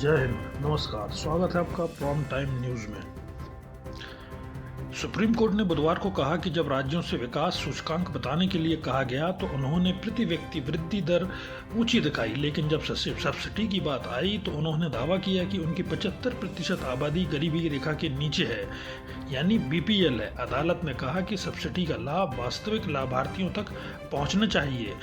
जय हिंद, नमस्कार। स्वागत है आपका प्राइम टाइम न्यूज में। सुप्रीम कोर्ट ने बुधवार को कहा कि जब राज्यों से विकास सूचकांक बताने के लिए कहा गया तो उन्होंने प्रति व्यक्ति वृद्धि दर ऊंची दिखाई, लेकिन जब सब्सिडी की बात आई तो उन्होंने दावा किया कि उनकी 75% आबादी गरीबी रेखा के नीचे है, यानी बीपीएल है। अदालत ने कहा कि सब्सिडी का लाभ वास्तविक लाभार्थियों तक पहुंचना चाहिए।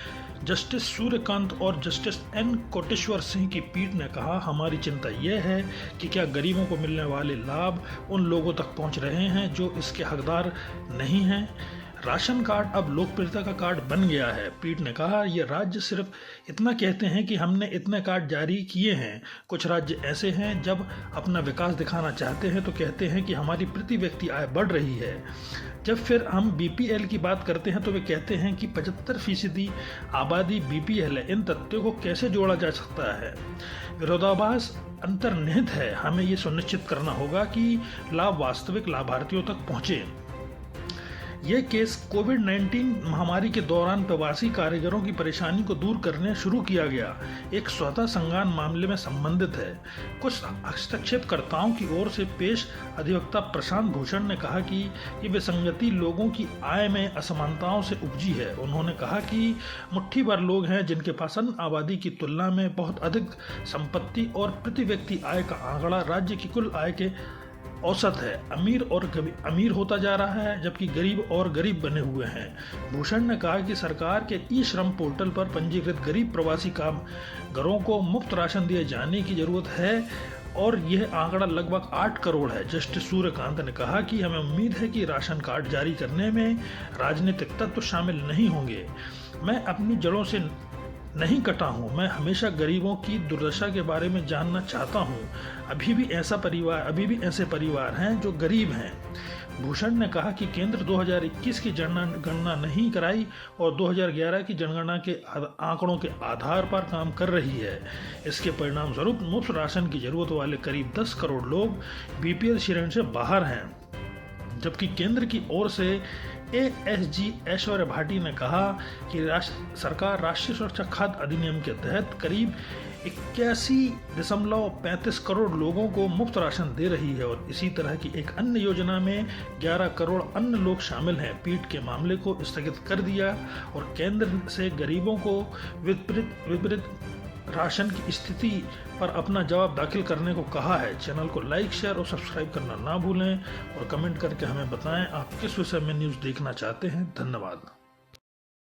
जस्टिस सूर्यकांत और जस्टिस एन कोटेश्वर सिंह की पीठ ने कहा, हमारी चिंता यह है कि क्या गरीबों को मिलने वाले लाभ उन लोगों तक पहुंच रहे हैं जो इसके हकदार नहीं हैं। राशन कार्ड अब लोकप्रियता का कार्ड बन गया है। पीठ ने कहा, ये राज्य सिर्फ इतना कहते हैं कि हमने इतने कार्ड जारी किए हैं। कुछ राज्य ऐसे हैं जब अपना विकास दिखाना चाहते हैं तो कहते हैं कि हमारी प्रति व्यक्ति आय बढ़ रही है। जब फिर हम बीपीएल की बात करते हैं तो वे कहते हैं कि 75% आबादी बीपीएल है। इन तथ्यों को कैसे जोड़ा जा सकता है? विरोधाभास अंतर्निहित है। हमें ये सुनिश्चित करना होगा कि लाभ वास्तविक लाभार्थियों तक पहुंचे। यह केस कोविड-19 महामारी के दौरान प्रवासी कारीगरों की परेशानी को दूर करने शुरू किया गया एक स्वतः संज्ञान मामले में संबंधित है। कुछ हस्तक्षेपकर्ताओं की ओर से पेश अधिवक्ता प्रशांत भूषण ने कहा कि ये विसंगति लोगों की आय में असमानताओं से उपजी है। उन्होंने कहा कि मुट्ठी भर लोग हैं जिनके पास अन्य आबादी की तुलना में बहुत अधिक संपत्ति और प्रति व्यक्ति आय का आंकड़ा राज्य की कुल आय के औसत है। अमीर होता जा रहा है जबकि गरीब और गरीब बने हुए हैं। भूषण ने कहा कि सरकार के ई श्रम पोर्टल पर पंजीकृत गरीब प्रवासी कामगारों को मुफ्त राशन दिए जाने की जरूरत है और यह आंकड़ा लगभग 8 करोड़ है। जस्टिस सूर्यकांत ने कहा कि हमें उम्मीद है कि राशन कार्ड जारी करने में राजनीतिक तत्व शामिल नहीं होंगे। मैं अपनी जड़ों से नहीं कटा हूँ। मैं हमेशा गरीबों की दुर्दशा के बारे में जानना चाहता हूँ। अभी भी ऐसे परिवार हैं जो गरीब हैं। भूषण ने कहा कि केंद्र 2021 की गणना नहीं कराई और 2011 की जनगणना के आंकड़ों के आधार पर काम कर रही है। इसके परिणाम स्वरूप मुफ्त राशन की जरूरत वाले करीब 10 करोड़ लोग बीपीएल श्रेणी से बाहर हैं, जबकि केंद्र की ओर से एएसजी ऐश्वर्या भाटी ने कहा कि सरकार राष्ट्रीय सुरक्षा खाद्य अधिनियम के तहत करीब 81.35 करोड़ लोगों को मुफ्त राशन दे रही है और इसी तरह की एक अन्य योजना में 11 करोड़ अन्य लोग शामिल हैं। पीठ के मामले को स्थगित कर दिया और केंद्र से गरीबों को विपरीत राशन की स्थिति पर अपना जवाब दाखिल करने को कहा है। चैनल को लाइक, शेयर और सब्सक्राइब करना ना भूलें और कमेंट करके हमें बताएं आप किस विषय में न्यूज़ देखना चाहते हैं। धन्यवाद।